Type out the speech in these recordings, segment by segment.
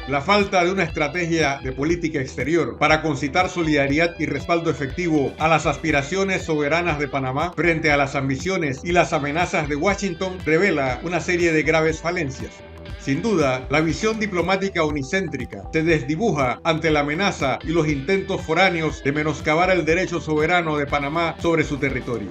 La falta de una estrategia de política exterior para concitar solidaridad y respaldo efectivo a las aspiraciones soberanas de Panamá frente a las ambiciones y las amenazas de Washington revela una serie de graves falencias. Sin duda, la visión diplomática unicéntrica se desdibuja ante la amenaza y los intentos foráneos de menoscabar el derecho soberano de Panamá sobre su territorio.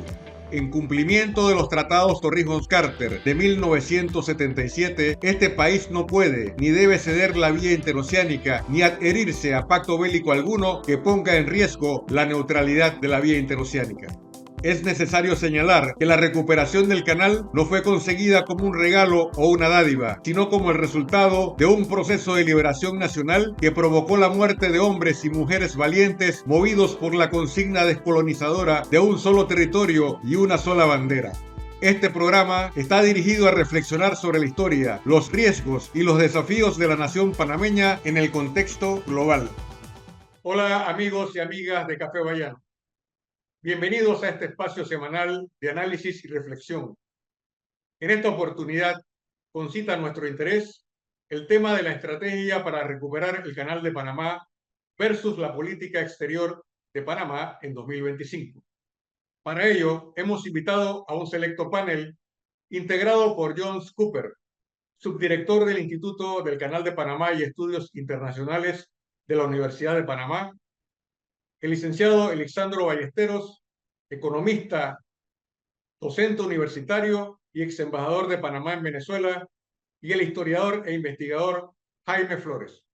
En cumplimiento de los tratados Torrijos-Carter de 1977, este país no puede ni debe ceder la vía interoceánica ni adherirse a pacto bélico alguno que ponga en riesgo la neutralidad de la vía interoceánica. Es necesario señalar que la recuperación del canal no fue conseguida como un regalo o una dádiva, sino como el resultado de un proceso de liberación nacional que provocó la muerte de hombres y mujeres valientes movidos por la consigna descolonizadora de un solo territorio y una sola bandera. Este programa está dirigido a reflexionar sobre la historia, los riesgos y los desafíos de la nación panameña en el contexto global. Hola amigos y amigas de Café Bayano. Bienvenidos a este espacio semanal de análisis y reflexión. En esta oportunidad concita nuestro interés el tema de la estrategia para recuperar el Canal de Panamá versus la política exterior de Panamá en 2025. Para ello, hemos invitado a un selecto panel integrado por John Cooper, subdirector del Instituto del Canal de Panamá y Estudios Internacionales de la Universidad de Panamá, el licenciado Alexandro Ballesteros, economista, docente universitario y ex embajador de Panamá en Venezuela, y el historiador e investigador Jaime Flores.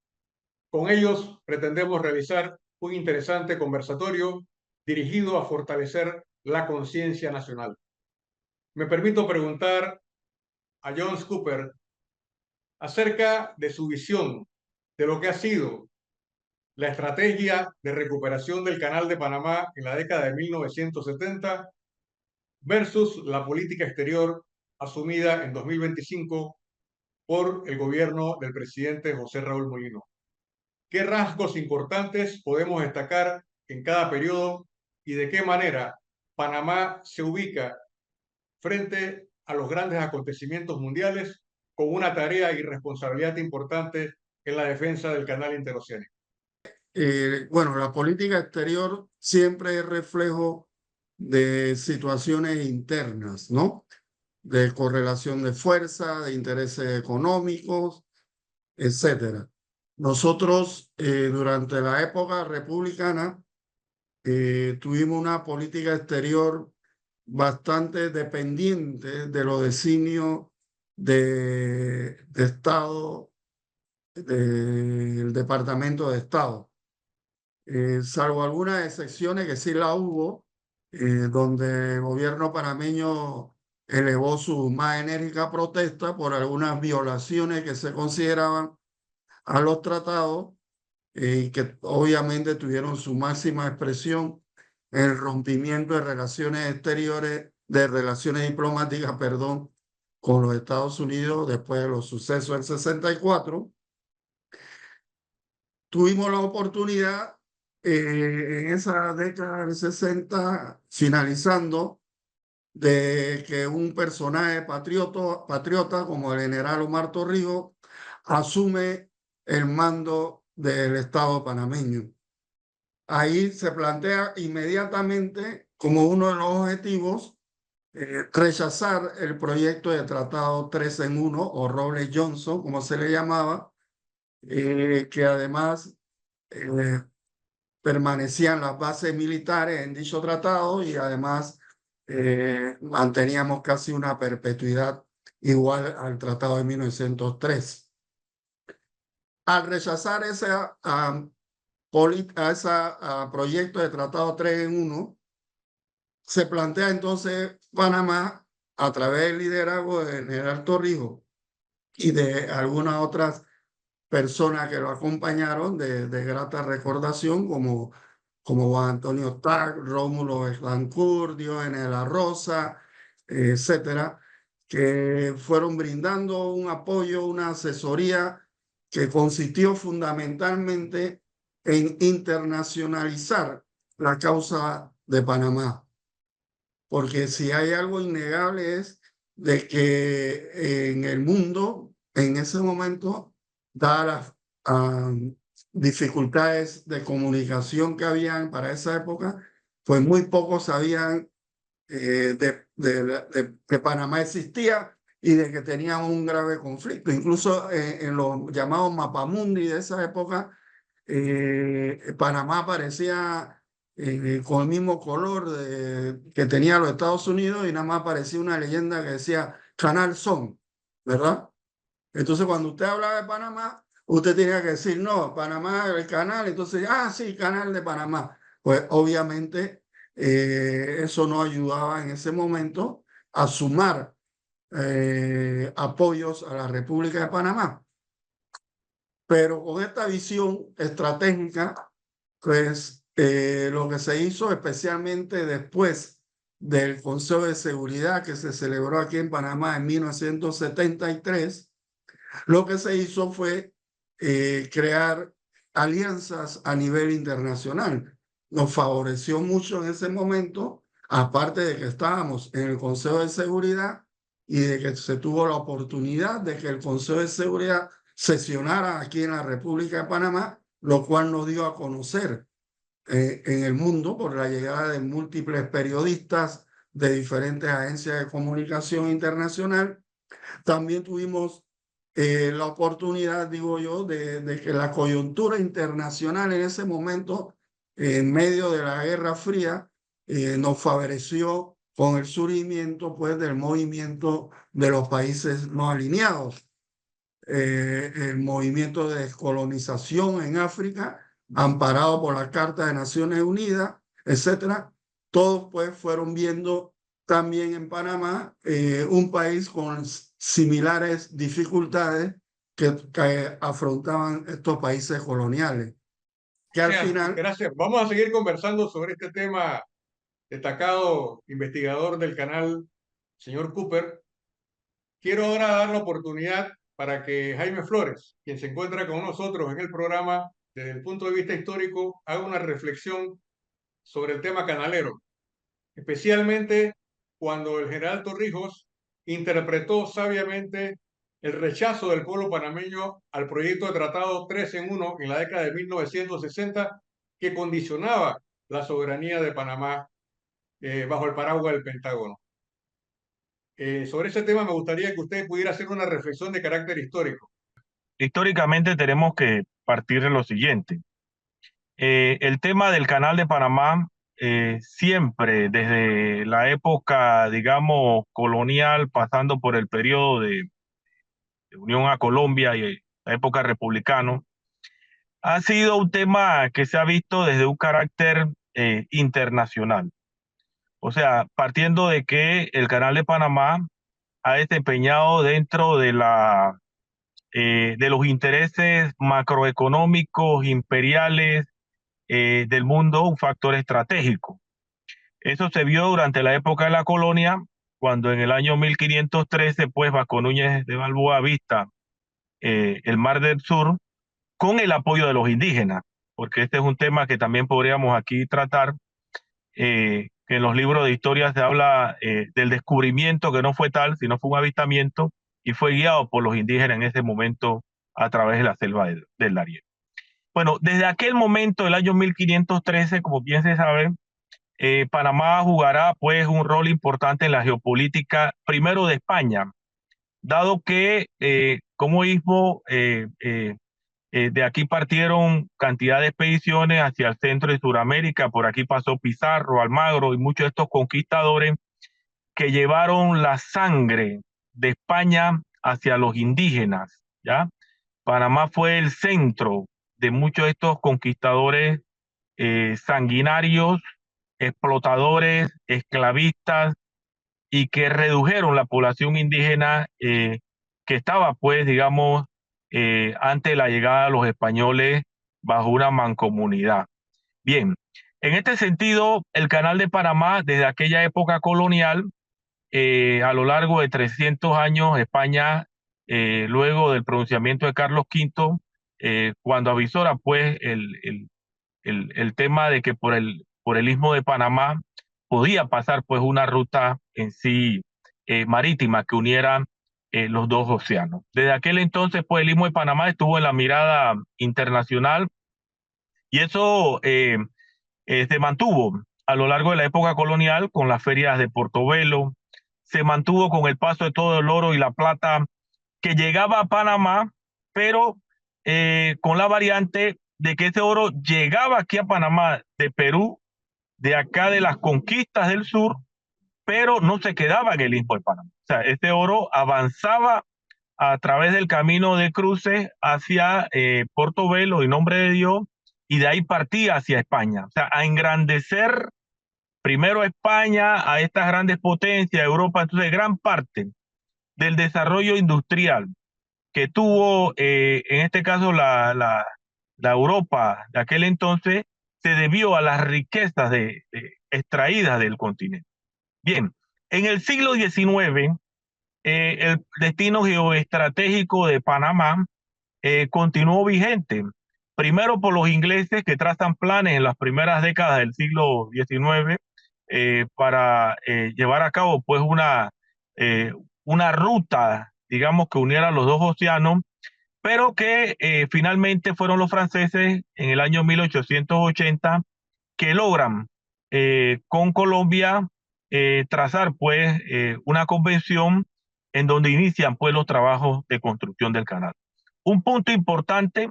Con ellos pretendemos realizar un interesante conversatorio dirigido a fortalecer la conciencia nacional. Me permito preguntar a John Cooper acerca de su visión de lo que ha sido la estrategia de recuperación del Canal de Panamá en la década de 1970 versus la política exterior asumida en 2025 por el gobierno del presidente José Raúl Mulino. ¿Qué rasgos importantes podemos destacar en cada periodo y de qué manera Panamá se ubica frente a los grandes acontecimientos mundiales con una tarea y responsabilidad importante en la defensa del canal interoceánico? Bueno, la política exterior siempre es reflejo de situaciones internas, ¿no? De correlación de fuerza, de intereses económicos, etcétera. Nosotros, durante la época republicana, tuvimos una política exterior bastante dependiente de los designios de Estado, del Departamento de Estado. Salvo algunas excepciones que sí la hubo, donde el gobierno panameño elevó su más enérgica protesta por algunas violaciones que se consideraban a los tratados y que obviamente tuvieron su máxima expresión en el rompimiento de relaciones exteriores, de relaciones diplomáticas, perdón, con los Estados Unidos después de los sucesos del 64. Tuvimos la oportunidad en esa década del 60, finalizando, de que un personaje patriota como el general Omar Torrijos asume el mando del Estado panameño. Ahí se plantea inmediatamente como uno de los objetivos rechazar el proyecto de Tratado 3 en 1 o Robles-Johnson, como se le llamaba, que además permanecían las bases militares en dicho tratado y además manteníamos casi una perpetuidad igual al tratado de 1903. Al rechazar ese proyecto de tratado 3 en 1, se plantea entonces Panamá, a través del liderazgo del general Torrijos y de algunas otras personas que lo acompañaron de grata recordación, como Juan Antonio Tac, Rómulo Betancourt, Diógenes de la Rosa, etcétera, que fueron brindando un apoyo, una asesoría que consistió fundamentalmente en internacionalizar la causa de Panamá. Porque si hay algo innegable es de que en el mundo, en ese momento, dadas dificultades de comunicación que habían para esa época, pues muy pocos sabían que Panamá existía y de que tenían un grave conflicto. Incluso en los llamados mapamundi de esa época, Panamá aparecía con el mismo color que tenía los Estados Unidos y nada más aparecía una leyenda que decía Canal Son, ¿verdad? Entonces cuando usted hablaba de Panamá, usted tenía que decir, no, Panamá, el canal, entonces, sí, canal de Panamá. Pues obviamente eso no ayudaba en ese momento a sumar apoyos a la República de Panamá. Pero con esta visión estratégica, pues lo que se hizo especialmente después del Consejo de Seguridad que se celebró aquí en Panamá en 1973, lo que se hizo fue crear alianzas a nivel internacional. Nos favoreció mucho en ese momento, aparte de que estábamos en el Consejo de Seguridad y de que se tuvo la oportunidad de que el Consejo de Seguridad sesionara aquí en la República de Panamá, lo cual nos dio a conocer en el mundo por la llegada de múltiples periodistas de diferentes agencias de comunicación internacional. También tuvimos la oportunidad, digo yo, de que la coyuntura internacional en ese momento, en medio de la Guerra Fría, nos favoreció con el surgimiento pues, del movimiento de los países no alineados, el movimiento de descolonización en África, amparado por la Carta de Naciones Unidas, etcétera. Todos pues fueron viendo también en Panamá un país con similares dificultades que afrontaban estos países coloniales. Que al final... Gracias. Vamos a seguir conversando sobre este tema, destacado investigador del canal, señor Cooper. Quiero ahora dar la oportunidad para que Jaime Flores, quien se encuentra con nosotros en el programa, desde el punto de vista histórico, haga una reflexión sobre el tema canalero, especialmente cuando el general Torrijos interpretó sabiamente el rechazo del pueblo panameño al proyecto de tratado 3 en 1 en la década de 1960, que condicionaba la soberanía de Panamá bajo el paraguas del Pentágono. Sobre ese tema me gustaría que usted pudiera hacer una reflexión de carácter histórico. Históricamente tenemos que partir de lo siguiente. El tema del Canal de Panamá, siempre desde la época, digamos, colonial, pasando por el periodo de unión a Colombia y la época republicana, ha sido un tema que se ha visto desde un carácter internacional. O sea, partiendo de que el Canal de Panamá ha desempeñado dentro de los intereses macroeconómicos imperiales del mundo un factor estratégico. Eso se vio durante la época de la colonia, cuando en el año 1513, pues Vasco Núñez de Balboa avista el Mar del Sur con el apoyo de los indígenas, porque este es un tema que también podríamos aquí tratar, que en los libros de historia se habla del descubrimiento, que no fue tal, sino fue un avistamiento, y fue guiado por los indígenas en ese momento a través de la selva del Darién. Bueno, desde aquel momento, el año 1513, como bien se sabe, Panamá jugará pues un rol importante en la geopolítica, primero de España, dado que como istmo de aquí partieron cantidad de expediciones hacia el centro de Sudamérica, por aquí pasó Pizarro, Almagro y muchos de estos conquistadores que llevaron la sangre de España hacia los indígenas, ¿ya? Panamá fue el centro de muchos de estos conquistadores sanguinarios, explotadores, esclavistas, y que redujeron la población indígena que estaba, pues, digamos, antes de la llegada de los españoles bajo una mancomunidad. Bien, en este sentido, el Canal de Panamá, desde aquella época colonial, a lo largo de 300 años, España, luego del pronunciamiento de Carlos V, cuando avisora, pues, el tema de que por el istmo de Panamá podía pasar pues una ruta en sí marítima que uniera los dos océanos. Desde aquel entonces, pues el Istmo de Panamá estuvo en la mirada internacional y eso se mantuvo a lo largo de la época colonial con las ferias de Portobelo, se mantuvo con el paso de todo el oro y la plata que llegaba a Panamá, pero con la variante de que ese oro llegaba aquí a Panamá de Perú, de acá de las conquistas del sur, pero no se quedaba en el Istmo de Panamá. O sea, este oro avanzaba a través del camino de cruces hacia Portobelo y Nombre de Dios, y de ahí partía hacia España. O sea, a engrandecer primero a España, a estas grandes potencias, Europa. Entonces, gran parte del desarrollo industrial que tuvo, en este caso, la Europa de aquel entonces, se debió a las riquezas extraídas del continente. Bien, en el siglo XIX, el destino geoestratégico de Panamá continuó vigente. Primero por los ingleses que trazan planes en las primeras décadas del siglo XIX para llevar a cabo pues una ruta, digamos, que uniera los dos océanos, pero que finalmente fueron los franceses en el año 1880 que logran con Colombia trazar pues una convención en donde inician pues los trabajos de construcción del canal. Un punto importante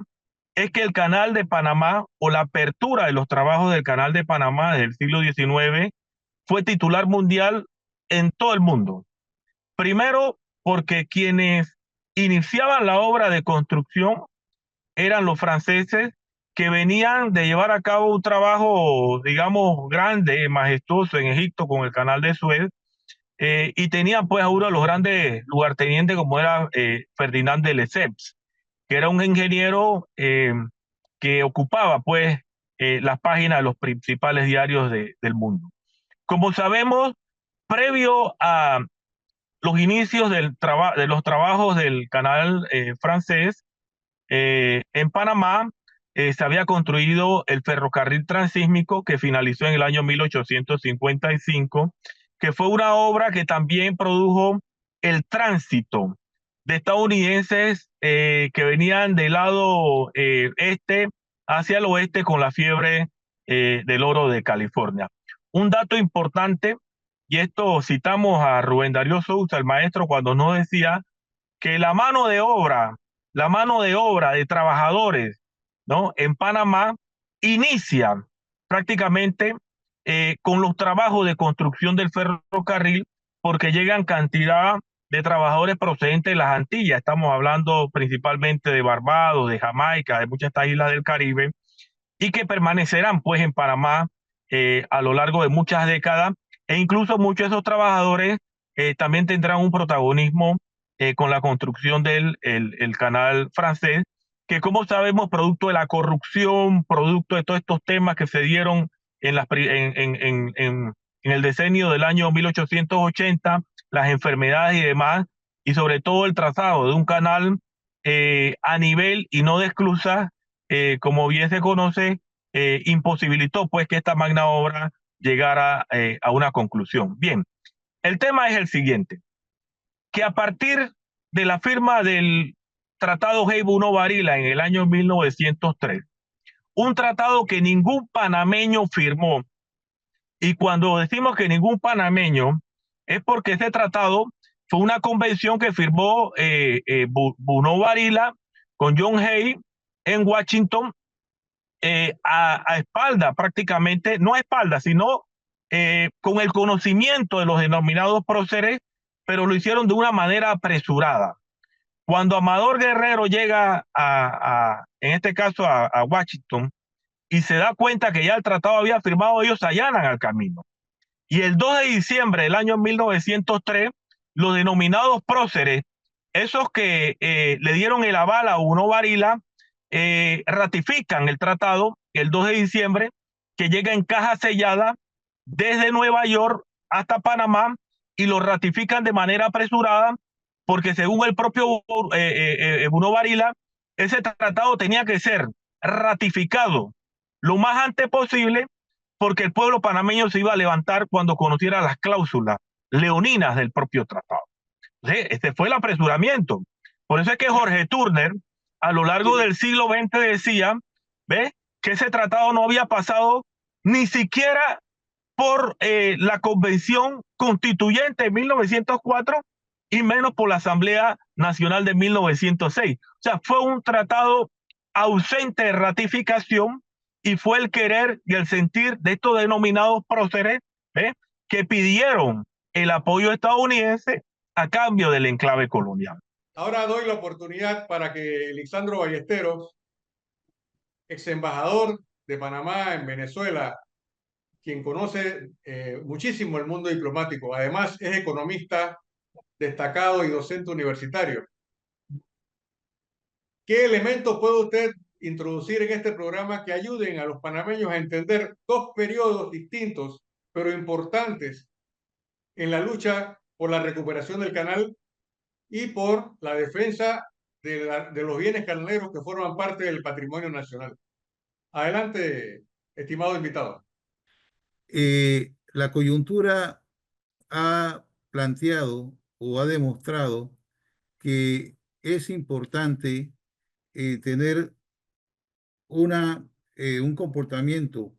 es que el canal de Panamá o la apertura de los trabajos del canal de Panamá desde el siglo XIX fue titular mundial en todo el mundo. Primero porque quienes iniciaban la obra de construcción eran los franceses que venían de llevar a cabo un trabajo, digamos, grande, majestuoso en Egipto con el canal de Suez, y tenían pues a uno de los grandes lugartenientes como era Ferdinand de Lesseps, que era un ingeniero que ocupaba pues las páginas de los principales diarios del mundo. Como sabemos, previo a los inicios de los trabajos del canal francés, en Panamá se había construido el ferrocarril transísmico que finalizó en el año 1855, que fue una obra que también produjo el tránsito de estadounidenses que venían del lado este hacia el oeste con la fiebre del oro de California. Un dato importante, y esto citamos a Rubén Darío Sousa, el maestro, cuando nos decía que la mano de obra de trabajadores, ¿no?, en Panamá inicia prácticamente con los trabajos de construcción del ferrocarril, porque llegan cantidad de trabajadores procedentes de las Antillas. Estamos hablando principalmente de Barbados, de Jamaica, de muchas islas del Caribe, y que permanecerán pues en Panamá a lo largo de muchas décadas, e incluso muchos de esos trabajadores también tendrán un protagonismo con la construcción del el canal francés, que como sabemos, producto de la corrupción, producto de todos estos temas que se dieron en el decenio del año 1880, las enfermedades y demás, y sobre todo el trazado de un canal a nivel y no de esclusas, como bien se conoce, imposibilitó pues que esta magna obra llegara a una conclusión. Bien, el tema es el siguiente, que a partir de la firma del Tratado Hey-Bruno-Varila en el año 1903, un tratado que ningún panameño firmó, y cuando decimos que ningún panameño es porque ese tratado fue una convención que firmó Bruno Varila con John Hay en Washington, a espalda prácticamente, no a espalda, sino con el conocimiento de los denominados próceres, pero lo hicieron de una manera apresurada. Cuando Amador Guerrero llega en este caso a Washington y se da cuenta que ya el tratado había firmado, ellos se allanan al camino. Y el 2 de diciembre del año 1903, los denominados próceres, esos que le dieron el aval a Bruno Varila, ratifican el tratado el 2 de diciembre, que llega en caja sellada desde Nueva York hasta Panamá, y lo ratifican de manera apresurada, porque según el propio Bruno Varila, ese tratado tenía que ser ratificado lo más antes posible, porque el pueblo panameño se iba a levantar cuando conociera las cláusulas leoninas del propio tratado. Sí, este fue el apresuramiento. Por eso es que Jorge Turner, a lo largo del siglo XX, decía, ¿ves? Que ese tratado no había pasado ni siquiera por la Convención Constituyente de 1904 y menos por la Asamblea Nacional de 1906. O sea, fue un tratado ausente de ratificación y fue el querer y el sentir de estos denominados próceres, ¿eh? Que pidieron el apoyo estadounidense a cambio del enclave colonial. Ahora doy la oportunidad para que Lisandro Ballesteros, ex embajador de Panamá en Venezuela, quien conoce muchísimo el mundo diplomático, además es economista destacado y docente universitario. ¿Qué elementos puede usted introducir en este programa que ayuden a los panameños a entender dos periodos distintos, pero importantes en la lucha por la recuperación del canal y por la defensa de los bienes canaleros que forman parte del patrimonio nacional? Adelante, estimado invitado. La coyuntura ha planteado o ha demostrado que es importante tener un comportamiento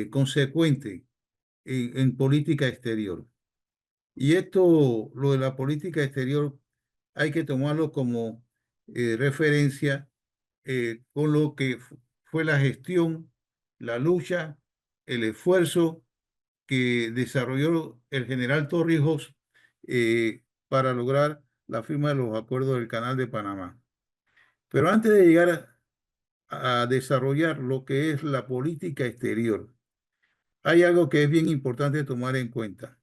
consecuente en política exterior. Y esto, lo de la política exterior, hay que tomarlo como referencia con lo que fue la gestión, la lucha, el esfuerzo que desarrolló el general Torrijos para lograr la firma de los acuerdos del Canal de Panamá. Pero antes de llegar a desarrollar lo que es la política exterior, hay algo que es bien importante tomar en cuenta.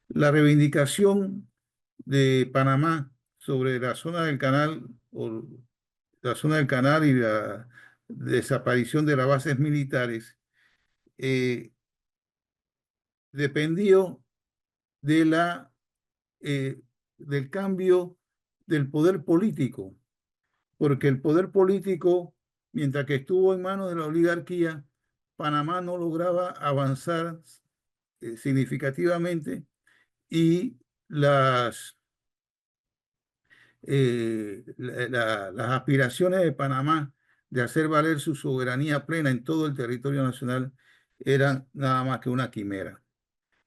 La reivindicación de Panamá sobre la zona del canal o la zona del canal y la desaparición de las bases militares dependió de del cambio del poder político, porque el poder político, mientras que estuvo en manos de la oligarquía, Panamá no lograba avanzar significativamente y las aspiraciones de Panamá de hacer valer su soberanía plena en todo el territorio nacional eran nada más que una quimera.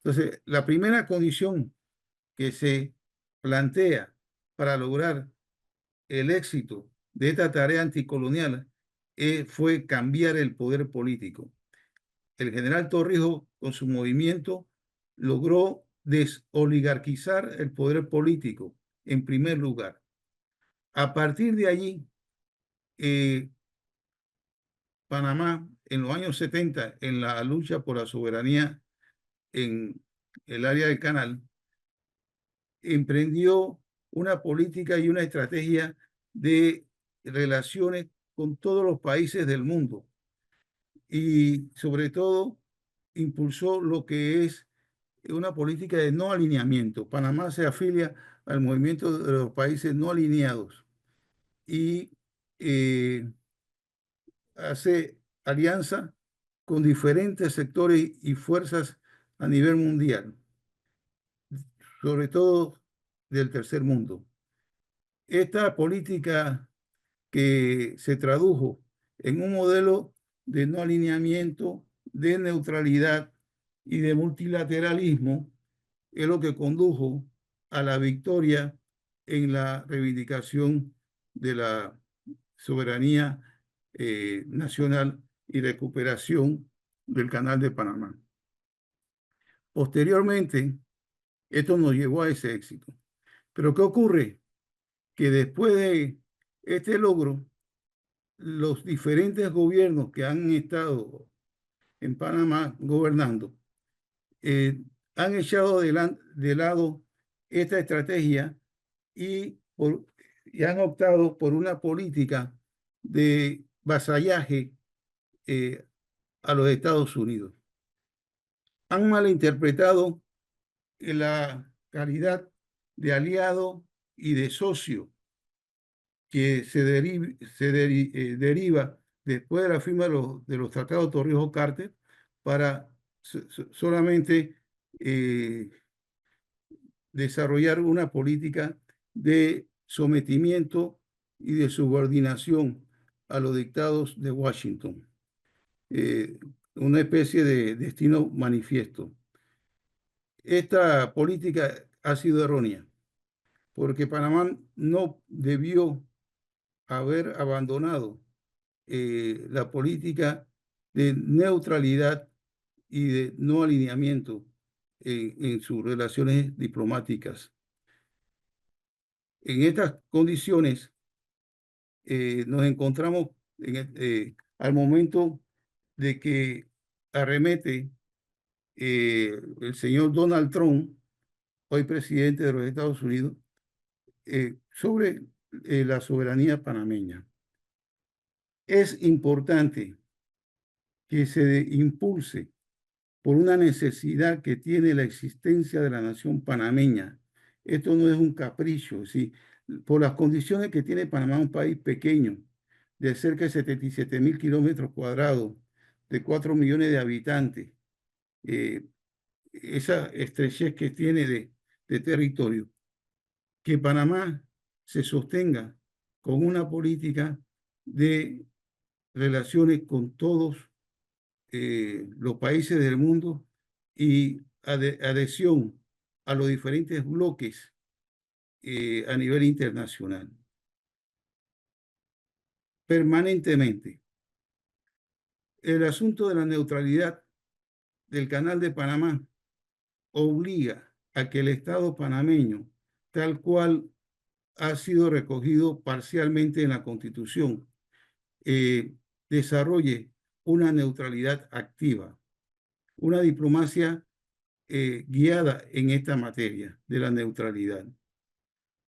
Entonces, la primera condición que se plantea para lograr el éxito de esta tarea anticolonial fue cambiar el poder político. El general Torrijos, con su movimiento, logró desoligarquizar el poder político, en primer lugar. A partir de allí, Panamá, en los años 70, en la lucha por la soberanía en el área del canal, emprendió una política y una estrategia de relaciones con todos los países del mundo y sobre todo impulsó lo que es una política de no alineamiento. Panamá se afilia al movimiento de los países no alineados y hace alianza con diferentes sectores y fuerzas a nivel mundial, sobre todo del tercer mundo. Esta política que se tradujo en un modelo de no alineamiento, de neutralidad y de multilateralismo es lo que condujo a la victoria en la reivindicación de la soberanía nacional y recuperación del Canal de Panamá. Posteriormente, esto nos llevó a ese éxito. Pero ¿qué ocurre? Que después de este logro, los diferentes gobiernos que han estado en Panamá gobernando han echado de lado esta estrategia y han optado por una política de vasallaje a los Estados Unidos. Han malinterpretado la calidad de aliado y de socio que se deriva después de la firma de los tratados Torrijos-Carter para solamente desarrollar una política de sometimiento y de subordinación a los dictados de Washington, una especie de destino manifiesto. Esta política ha sido errónea, porque Panamá no debió haber abandonado la política de neutralidad y de no alineamiento en sus relaciones diplomáticas. En estas condiciones nos encontramos al momento de que arremete el señor Donald Trump, hoy presidente de los Estados Unidos, sobre la soberanía panameña. Es importante que se impulse por una necesidad que tiene la existencia de la nación panameña. Esto no es un capricho, ¿sí? Por las condiciones que tiene Panamá, un país pequeño, de cerca de 77.000 kilómetros cuadrados, de 4 millones de habitantes, esa estrechez que tiene de territorio, que Panamá se sostenga con una política de relaciones con todos los países del mundo y adhesión a los diferentes bloques a nivel internacional. Permanentemente. El asunto de la neutralidad del Canal de Panamá obliga a que el Estado panameño, tal cual ha sido recogido parcialmente en la Constitución, desarrolle una neutralidad activa, una diplomacia guiada en esta materia de la neutralidad.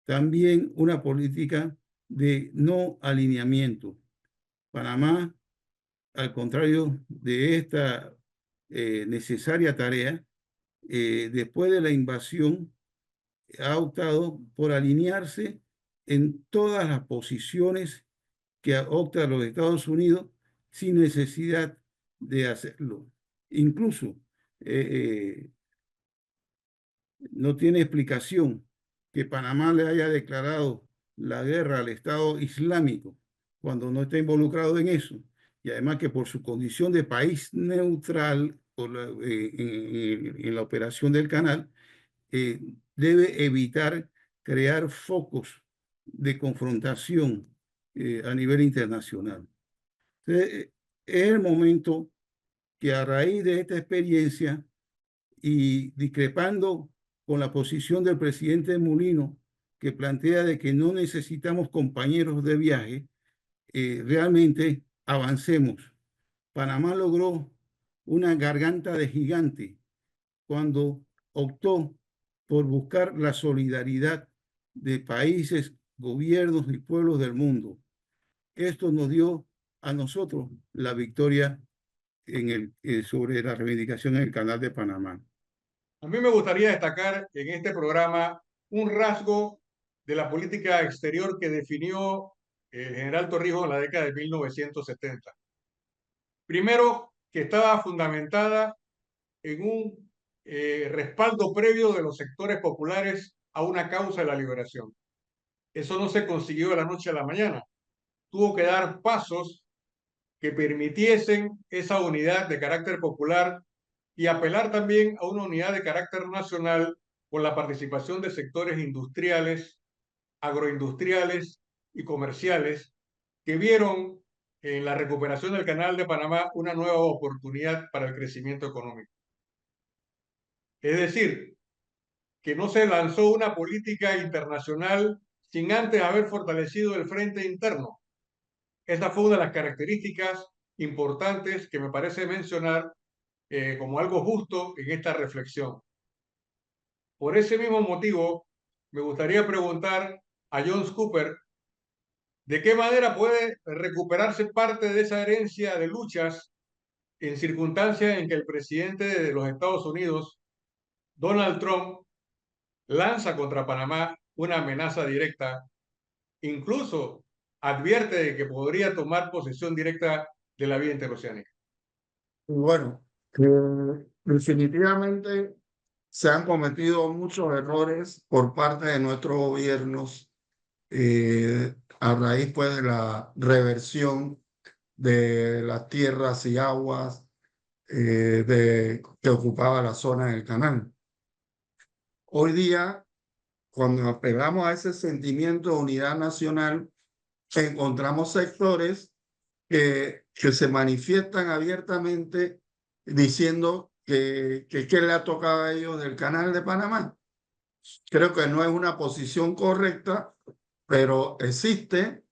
También una política de no alineamiento. Panamá, al contrario de esta necesaria tarea, después de la invasión, ha optado por alinearse en todas las posiciones que opta los Estados Unidos sin necesidad de hacerlo. Incluso no tiene explicación que Panamá le haya declarado la guerra al Estado Islámico cuando no está involucrado en eso. Y además que por su condición de país neutral en la operación del canal, debe evitar crear focos de confrontación a nivel internacional. Entonces, es el momento que a raíz de esta experiencia y discrepando con la posición del presidente Mulino, que plantea de que no necesitamos compañeros de viaje, realmente avancemos. Panamá logró una garganta de gigante cuando optó por buscar la solidaridad de países, gobiernos y pueblos del mundo. Esto nos dio a nosotros la victoria sobre la reivindicación en el Canal de Panamá. A mí me gustaría destacar en este programa un rasgo de la política exterior que definió el general Torrijos en la década de 1970. Primero, que estaba fundamentada en un respaldo previo de los sectores populares a una causa de la liberación. Eso no se consiguió de la noche a la mañana. Tuvo que dar pasos que permitiesen esa unidad de carácter popular y apelar también a una unidad de carácter nacional con la participación de sectores industriales, agroindustriales y comerciales que vieron en la recuperación del Canal de Panamá una nueva oportunidad para el crecimiento económico. Es decir, que no se lanzó una política internacional sin antes haber fortalecido el frente interno. Esta fue una de las características importantes que me parece mencionar como algo justo en esta reflexión. Por ese mismo motivo, me gustaría preguntar a John Cooper de qué manera puede recuperarse parte de esa herencia de luchas en circunstancias en que el presidente de los Estados Unidos, Donald Trump, lanza contra Panamá una amenaza directa, incluso advierte de que podría tomar posesión directa de la vía interoceánica. Bueno, definitivamente se han cometido muchos errores por parte de nuestros gobiernos a raíz pues de la reversión de las tierras y aguas que ocupaba la zona del canal. Hoy día, cuando apelamos a ese sentimiento de unidad nacional, encontramos sectores que se manifiestan abiertamente diciendo que le ha tocado a ellos del canal de Panamá. Creo que no es una posición correcta, pero existe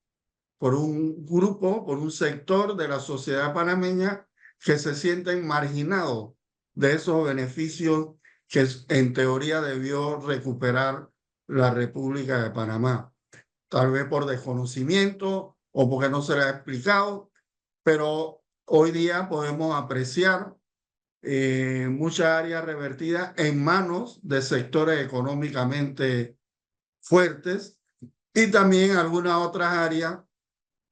por un grupo, por un sector de la sociedad panameña que se sienten marginados de esos beneficios que en teoría debió recuperar la República de Panamá. Tal vez por desconocimiento o porque no se le ha explicado, pero hoy día podemos apreciar muchas áreas revertidas en manos de sectores económicamente fuertes y también algunas otras áreas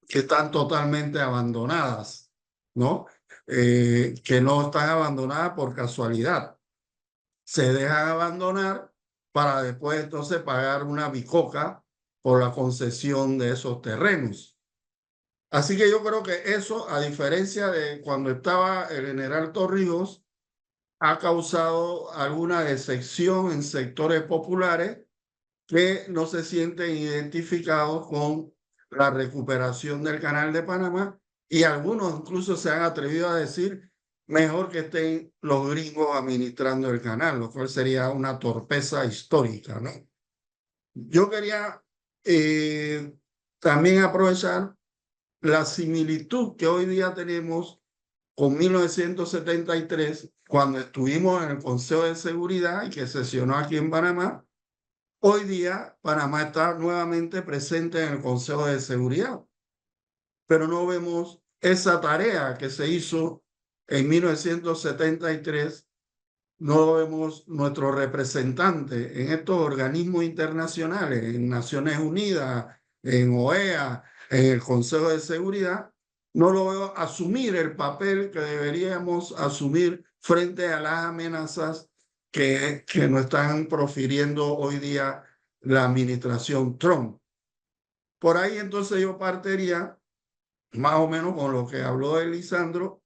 que están totalmente abandonadas, ¿no? Que no están abandonadas por casualidad. Se dejan abandonar para después entonces pagar una bicoca por la concesión de esos terrenos. Así que yo creo que eso, a diferencia de cuando estaba el general Torrijos, ha causado alguna decepción en sectores populares que no se sienten identificados con la recuperación del canal de Panamá y algunos incluso se han atrevido a decir mejor que estén los gringos administrando el canal, lo cual sería una torpeza histórica, ¿no? Yo quería también aprovechar la similitud que hoy día tenemos con 1973, cuando estuvimos en el Consejo de Seguridad y que sesionó aquí en Panamá. Hoy día Panamá está nuevamente presente en el Consejo de Seguridad, pero no vemos esa tarea que se hizo en 1973, no vemos nuestro representante en estos organismos internacionales, en Naciones Unidas, en OEA, en el Consejo de Seguridad, no lo veo asumir el papel que deberíamos asumir frente a las amenazas que nos están profiriendo hoy día la administración Trump. Por ahí entonces yo partiría más o menos con lo que habló Elisandro,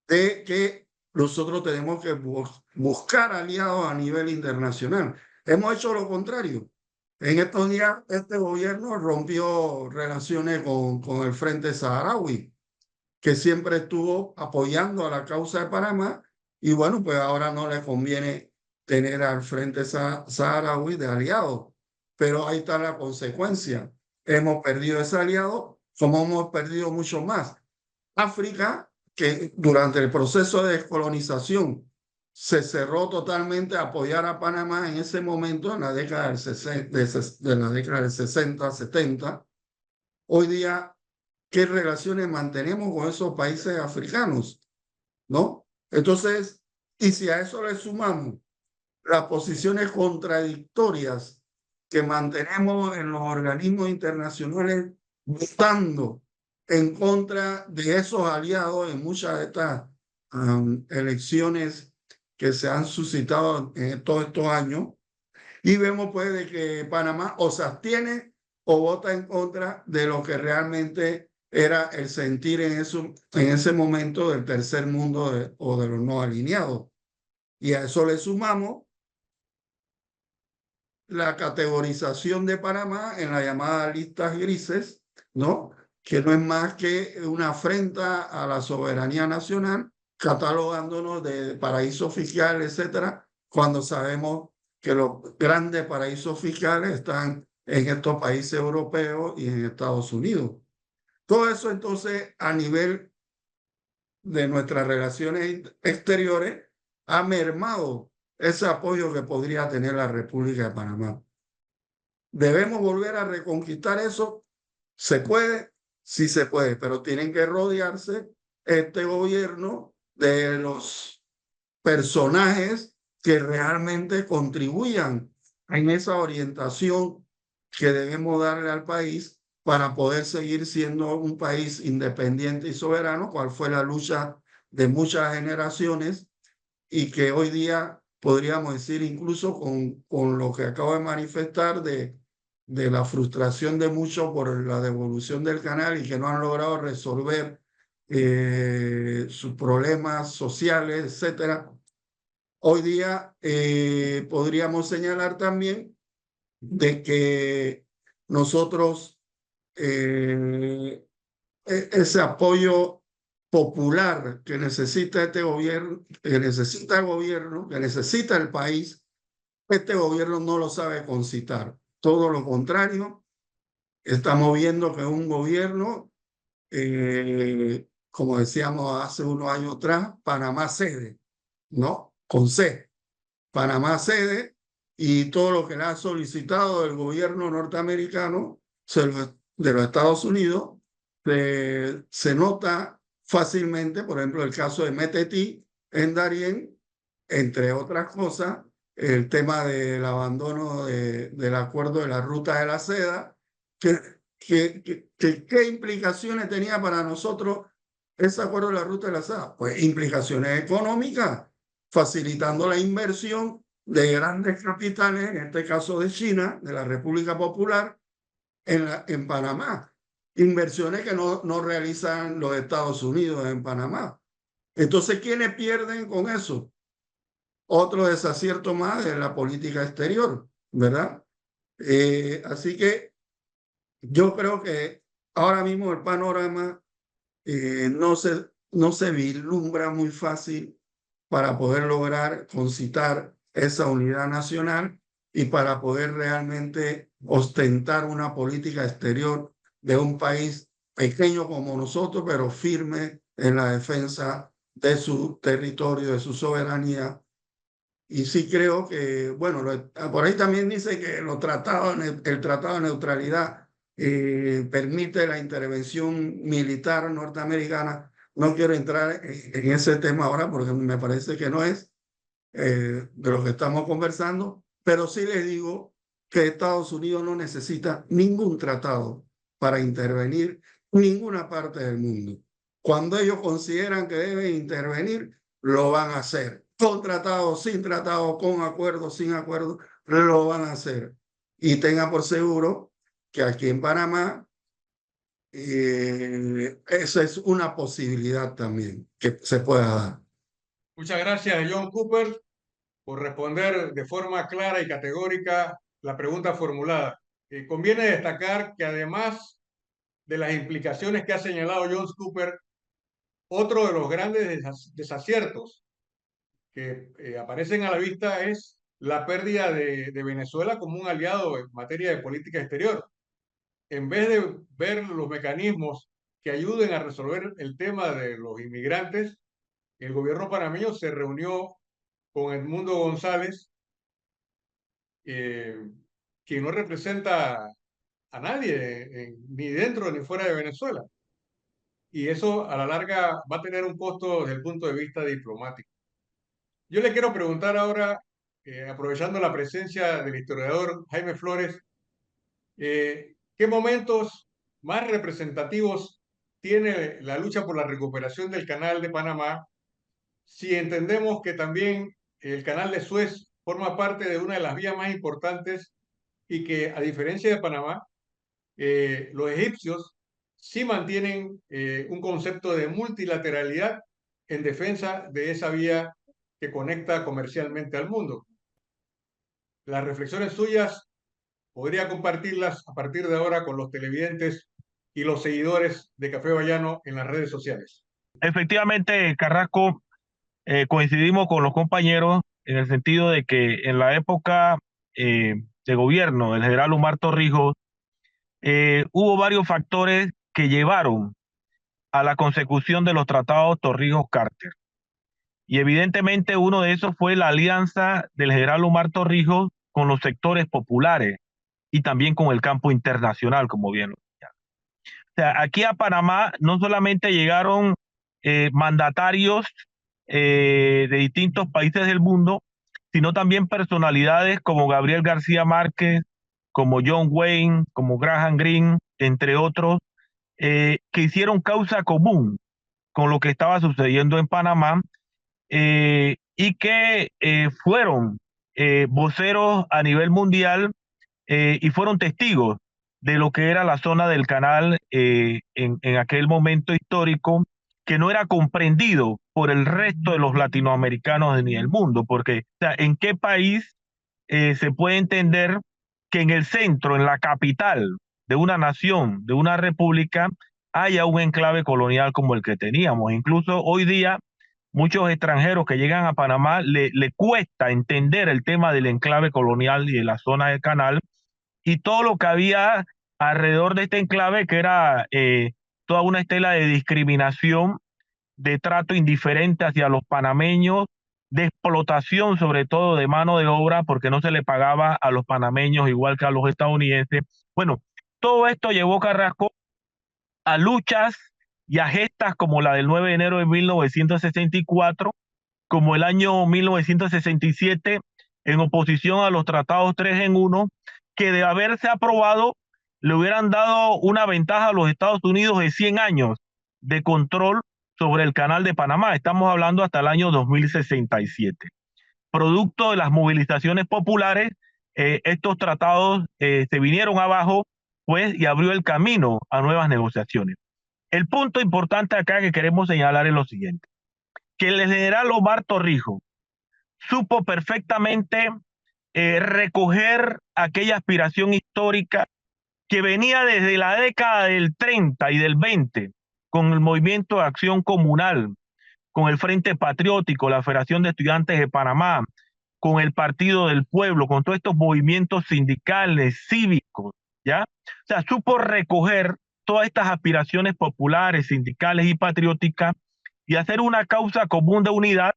de que nosotros tenemos que buscar aliados a nivel internacional. Hemos hecho lo contrario. En estos días este gobierno rompió relaciones con el Frente Saharaui, que siempre estuvo apoyando a la causa de Panamá, y bueno, pues ahora no le conviene tener al Frente Saharaui de aliado. Pero ahí está la consecuencia. Hemos perdido ese aliado, como hemos perdido mucho más. África, que durante el proceso de descolonización se cerró totalmente a apoyar a Panamá en ese momento, en la década del 60, 70. Hoy día, ¿qué relaciones mantenemos con esos países africanos? ¿No? Entonces, y si a eso le sumamos las posiciones contradictorias que mantenemos en los organismos internacionales votando en contra de esos aliados en muchas de estas elecciones que se han suscitado en todos estos años, y vemos pues de que Panamá o se abstiene o vota en contra de lo que realmente era el sentir en ese momento del tercer mundo o de los no alineados. Y a eso le sumamos la categorización de Panamá en la llamada listas grises, ¿no? Que no es más que una afrenta a la soberanía nacional, catalogándonos de paraíso fiscal, etcétera, cuando sabemos que los grandes paraísos fiscales están en estos países europeos y en Estados Unidos. Todo eso entonces a nivel de nuestras relaciones exteriores ha mermado ese apoyo que podría tener la República de Panamá. ¿Debemos volver a reconquistar eso? ¿Se puede? Sí se puede, pero tienen que rodearse este gobierno de los personajes que realmente contribuyan en esa orientación que debemos darle al país para poder seguir siendo un país independiente y soberano, cual fue la lucha de muchas generaciones y que hoy día podríamos decir, incluso con lo que acabo de manifestar de la frustración de muchos por la devolución del canal y que no han logrado resolver sus problemas sociales, etcétera. Hoy día podríamos señalar también de que nosotros ese apoyo popular que necesita este gobierno, que necesita el gobierno, que necesita el país, este gobierno no lo sabe concitar. Todo lo contrario, estamos viendo que es un gobierno, como decíamos hace unos años atrás, Panamá cede, ¿no? Con C. Panamá cede y todo lo que le ha solicitado el gobierno norteamericano de los Estados Unidos se nota fácilmente, por ejemplo, el caso de Metetí en Darién, entre otras cosas, el tema del abandono del acuerdo de la ruta de la seda, ¿qué implicaciones tenía para nosotros ese acuerdo de la ruta de la seda? Pues implicaciones económicas, facilitando la inversión de grandes capitales, en este caso de China, de la República Popular, en Panamá. Inversiones que no realizan los Estados Unidos en Panamá. Entonces, ¿quiénes pierden con eso? Otro desacierto más de la política exterior, ¿verdad? Así que yo creo que ahora mismo el panorama no se vislumbra muy fácil para poder lograr concitar esa unidad nacional y para poder realmente ostentar una política exterior de un país pequeño como nosotros, pero firme en la defensa de su territorio, de su soberanía. Y sí creo que, bueno, por ahí también dice que el tratado de neutralidad permite la intervención militar norteamericana. No quiero entrar en ese tema ahora porque me parece que no es de lo que estamos conversando, pero sí les digo que Estados Unidos no necesita ningún tratado para intervenir en ninguna parte del mundo. Cuando ellos consideran que deben intervenir, lo van a hacer. Con tratado, sin tratado, con acuerdo, sin acuerdo, lo van a hacer. Y tenga por seguro que aquí en Panamá esa es una posibilidad también que se pueda dar. Muchas gracias, John Cooper, por responder de forma clara y categórica la pregunta formulada. Conviene destacar que además de las implicaciones que ha señalado John Cooper, otro de los grandes desaciertos que aparecen a la vista es la pérdida de Venezuela como un aliado en materia de política exterior. En vez de ver los mecanismos que ayuden a resolver el tema de los inmigrantes, el gobierno panameño se reunió con Edmundo González, quien no representa a nadie, ni dentro ni fuera de Venezuela. Y eso a la larga va a tener un costo desde el punto de vista diplomático. Yo le quiero preguntar ahora, aprovechando la presencia del historiador Jaime Flores, ¿qué momentos más representativos tiene la lucha por la recuperación del Canal de Panamá si entendemos que también el Canal de Suez forma parte de una de las vías más importantes y que, a diferencia de Panamá, los egipcios sí mantienen un concepto de multilateralidad en defensa de esa vía que conecta comercialmente al mundo? Las reflexiones suyas podría compartirlas a partir de ahora con los televidentes y los seguidores de Café Bayano en las redes sociales. Efectivamente, Carrasco, coincidimos con los compañeros en el sentido de que en la época de gobierno del general Umar Torrijos hubo varios factores que llevaron a la consecución de los tratados Torrijos-Carter. Y evidentemente uno de esos fue la alianza del general Umar Torrijos con los sectores populares y también con el campo internacional, como bien lo decía. O sea, aquí a Panamá no solamente llegaron mandatarios de distintos países del mundo, sino también personalidades como Gabriel García Márquez, como John Wayne, como Graham Greene, entre otros, que hicieron causa común con lo que estaba sucediendo en Panamá y que fueron voceros a nivel mundial y fueron testigos de lo que era la zona del canal en aquel momento histórico, que no era comprendido por el resto de los latinoamericanos ni del mundo, porque o sea, ¿en qué país se puede entender que en el centro, en la capital de una nación, de una república, haya un enclave colonial como el que teníamos? Incluso hoy día, muchos extranjeros que llegan a Panamá le cuesta entender el tema del enclave colonial y de la zona del canal y todo lo que había alrededor de este enclave, que era toda una estela de discriminación, de trato indiferente hacia los panameños, de explotación sobre todo de mano de obra, porque no se le pagaba a los panameños igual que a los estadounidenses. Bueno, todo esto llevó Carrasco a luchas y a gestas como la del 9 de enero de 1964, como el año 1967, en oposición a los tratados 3 en 1, que de haberse aprobado le hubieran dado una ventaja a los Estados Unidos de 100 años de control sobre el canal de Panamá. Estamos hablando hasta el año 2067. Producto de las movilizaciones populares, estos tratados se vinieron abajo, pues, y abrió el camino a nuevas negociaciones. El punto importante acá que queremos señalar es lo siguiente: que el general Omar Torrijos supo perfectamente recoger aquella aspiración histórica que venía desde la década del 30 y del 20, con el Movimiento de Acción Comunal, con el Frente Patriótico, la Federación de Estudiantes de Panamá, con el Partido del Pueblo, con todos estos movimientos sindicales, cívicos, ¿ya? O sea, supo recoger todas estas aspiraciones populares, sindicales y patrióticas y hacer una causa común de unidad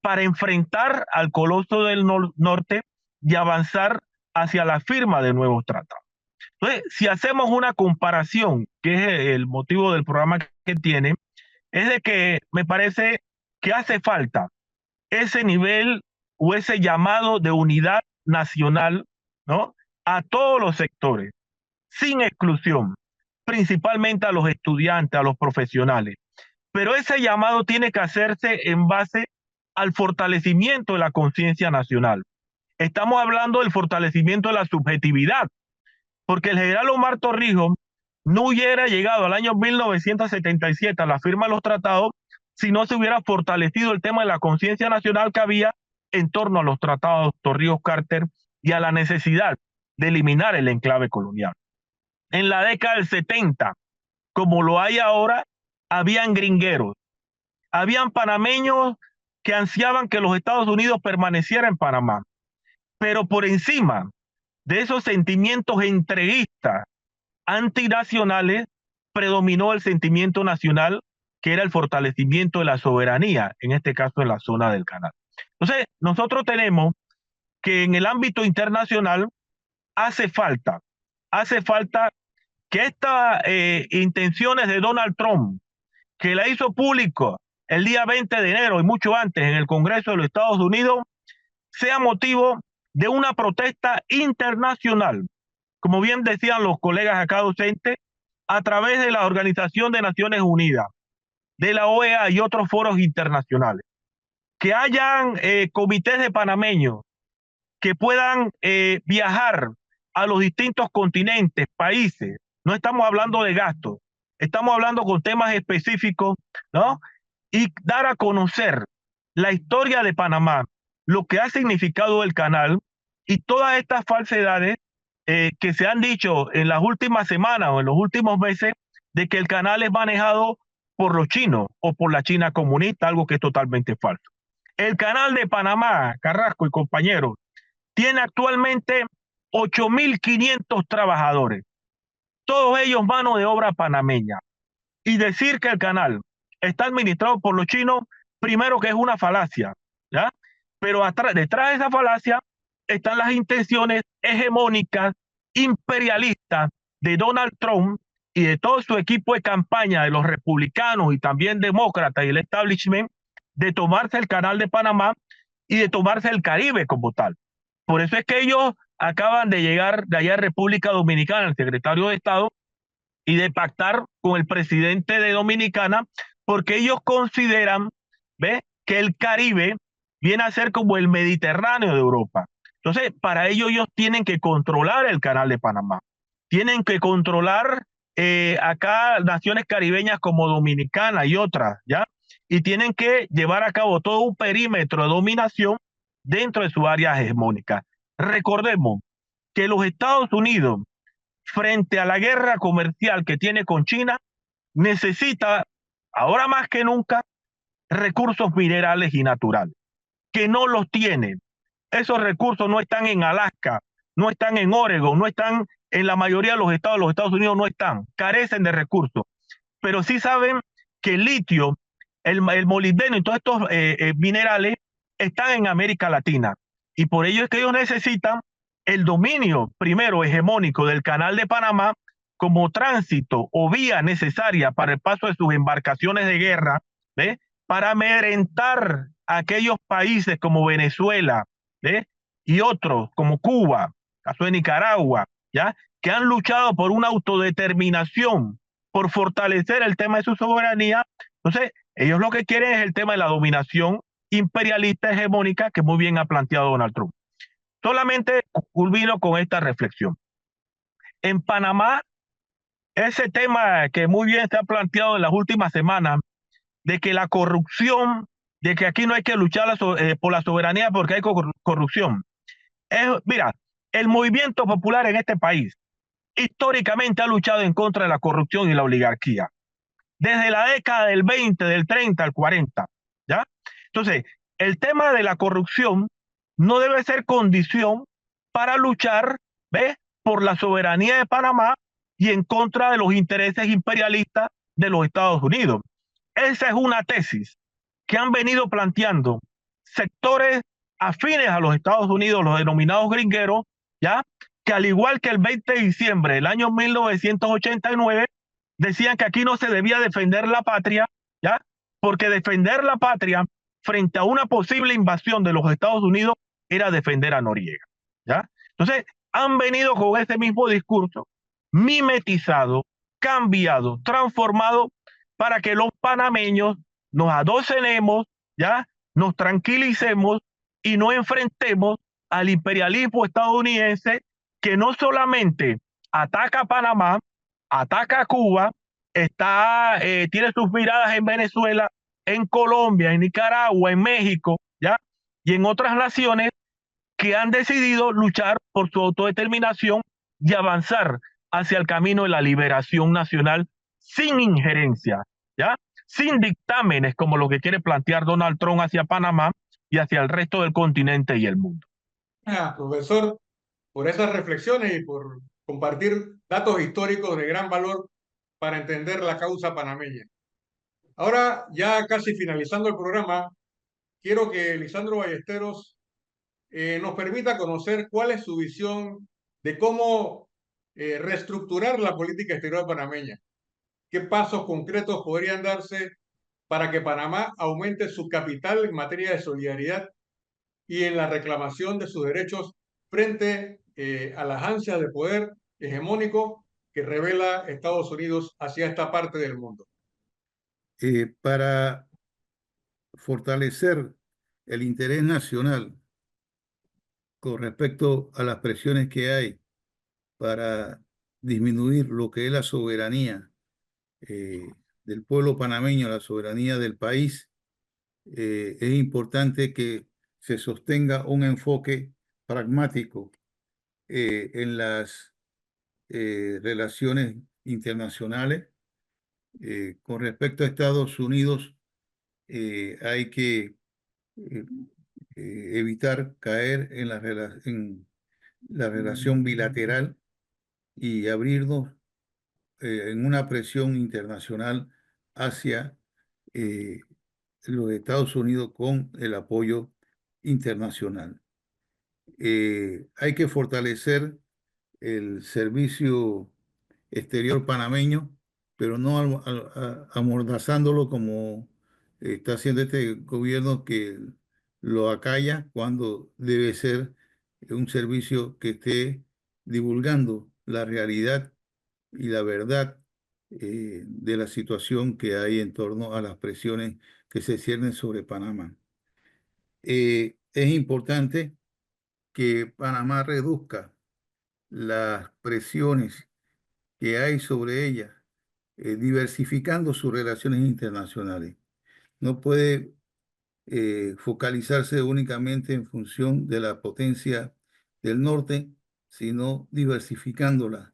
para enfrentar al coloso del norte y avanzar hacia la firma de nuevos tratados. Entonces, si hacemos una comparación, que es el motivo del programa que tiene, es de que me parece que hace falta ese nivel o ese llamado de unidad nacional, ¿no?, a todos los sectores, sin exclusión, principalmente a los estudiantes, a los profesionales. Pero ese llamado tiene que hacerse en base al fortalecimiento de la conciencia nacional. Estamos hablando del fortalecimiento de la subjetividad, porque el general Omar Torrijos no hubiera llegado al año 1977 a la firma de los tratados si no se hubiera fortalecido el tema de la conciencia nacional que había en torno a los tratados Torrijos-Carter y a la necesidad de eliminar el enclave colonial. En la década del 70, como lo hay ahora, habían gringueros, habían panameños que ansiaban que los Estados Unidos permanecieran en Panamá, pero por encima de esos sentimientos entreguistas, antinacionales, predominó el sentimiento nacional, que era el fortalecimiento de la soberanía, en este caso en la zona del canal. Entonces, nosotros tenemos que en el ámbito internacional hace falta que estas intenciones de Donald Trump, que la hizo público el día 20 de enero y mucho antes en el Congreso de los Estados Unidos, sea motivo de una protesta internacional, como bien decían los colegas acá docentes, a través de la Organización de Naciones Unidas, de la OEA y otros foros internacionales. Que hayan comités de panameños que puedan viajar a los distintos continentes, países. No estamos hablando de gastos, estamos hablando con temas específicos, ¿no? Y dar a conocer la historia de Panamá, lo que ha significado el canal y todas estas falsedades que se han dicho en las últimas semanas o en los últimos meses de que el canal es manejado por los chinos o por la China comunista, algo que es totalmente falso. El canal de Panamá, Carrasco y compañeros, tiene actualmente 8.500 trabajadores, todos ellos mano de obra panameña. Y decir que el canal está administrado por los chinos, primero que es una falacia, ¿ya? Pero detrás de esa falacia están las intenciones hegemónicas, imperialistas de Donald Trump y de todo su equipo de campaña de los republicanos y también demócratas y el establishment de tomarse el canal de Panamá y de tomarse el Caribe como tal. Por eso es que ellos acaban de llegar de allá a República Dominicana, el secretario de Estado, y de pactar con el presidente de Dominicana, porque ellos consideran, ¿ve?, que el Caribe viene a ser como el Mediterráneo de Europa. Entonces, para ello ellos tienen que controlar el canal de Panamá, tienen que controlar acá naciones caribeñas como Dominicana y otras, ¿ya? Y tienen que llevar a cabo todo un perímetro de dominación dentro de su área hegemónica. Recordemos que los Estados Unidos, frente a la guerra comercial que tiene con China, necesita, ahora más que nunca, recursos minerales y naturales, que no los tiene. Esos recursos no están en Alaska, no están en Oregon, no están en la mayoría de los Estados Unidos no están, carecen de recursos, pero sí saben que el litio, el molibdeno y todos estos minerales están en América Latina. Y por ello es que ellos necesitan el dominio primero hegemónico del Canal de Panamá como tránsito o vía necesaria para el paso de sus embarcaciones de guerra, ¿ves? Para amedrentar a aquellos países como Venezuela, ¿ves? Y otros como Cuba, caso de Nicaragua, ¿ya? Que han luchado por una autodeterminación, por fortalecer el tema de su soberanía. Entonces, ellos lo que quieren es el tema de la dominación imperialista hegemónica que muy bien ha planteado Donald Trump. Solamente culmino con esta reflexión. En Panamá, ese tema que muy bien se ha planteado en las últimas semanas, de que la corrupción, de que aquí no hay que luchar por la soberanía porque hay corrupción. Mira, el movimiento popular en este país históricamente ha luchado en contra de la corrupción y la oligarquía. Desde la década del 20, del 30 al 40, ¿ya? Entonces, el tema de la corrupción no debe ser condición para luchar, ¿ves? Por la soberanía de Panamá y en contra de los intereses imperialistas de los Estados Unidos. Esa es una tesis que han venido planteando sectores afines a los Estados Unidos, los denominados gringueros, ¿ya? Que al igual que el 20 de diciembre del año 1989, decían que aquí no se debía defender la patria, ¿ya? Porque defender la patria frente a una posible invasión de los Estados Unidos era defender a Noriega, ¿ya? Entonces, han venido con ese mismo discurso, mimetizado, cambiado, transformado, para que los panameños nos adocenemos, ¿ya? Nos tranquilicemos y no enfrentemos al imperialismo estadounidense que no solamente ataca a Panamá, ataca a Cuba, tiene sus miradas en Venezuela, en Colombia, en Nicaragua, en México, ¿ya? Y en otras naciones que han decidido luchar por su autodeterminación y avanzar hacia el camino de la liberación nacional sin injerencia, ¿ya? Sin dictámenes como lo que quiere plantear Donald Trump hacia Panamá y hacia el resto del continente y el mundo. Profesor, por esas reflexiones y por compartir datos históricos de gran valor para entender la causa panameña. Ahora, ya casi finalizando el programa, quiero que Lisandro Ballesteros nos permita conocer cuál es su visión de cómo reestructurar la política exterior panameña. ¿Qué pasos concretos podrían darse para que Panamá aumente su capital en materia de solidaridad y en la reclamación de sus derechos frente a las ansias de poder hegemónico que revela Estados Unidos hacia esta parte del mundo? Para fortalecer el interés nacional con respecto a las presiones que hay para disminuir lo que es la soberanía del pueblo panameño, la soberanía del país, es importante que se sostenga un enfoque pragmático en las relaciones internacionales. Con respecto a Estados Unidos, hay que eh, evitar caer en en la relación bilateral y abrirnos en una presión internacional hacia los Estados Unidos con el apoyo internacional. Hay que fortalecer el servicio exterior panameño, pero no amordazándolo como está haciendo este gobierno que lo acalla cuando debe ser un servicio que esté divulgando la realidad y la verdad de la situación que hay en torno a las presiones que se ciernen sobre Panamá. es importante que Panamá reduzca las presiones que hay sobre ella, diversificando sus relaciones internacionales. No puede focalizarse únicamente en función de la potencia del norte, sino diversificándola,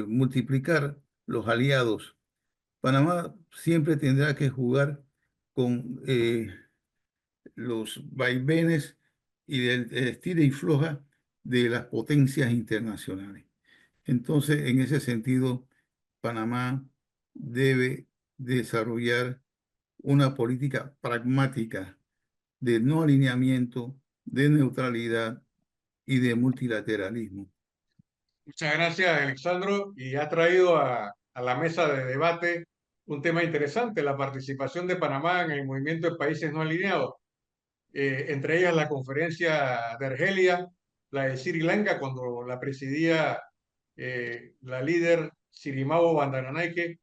multiplicar los aliados. Panamá siempre tendrá que jugar con los vaivenes y del estira y floja de las potencias internacionales. Entonces, en ese sentido, Panamá debe desarrollar una política pragmática de no alineamiento, de neutralidad y de multilateralismo. Muchas gracias, Alexandro, y ha traído a la mesa de debate un tema interesante, la participación de Panamá en el movimiento de países no alineados, entre ellas la conferencia de Argelia, la de Sri Lanka, cuando la presidía la líder Sirimao Bandaranaike,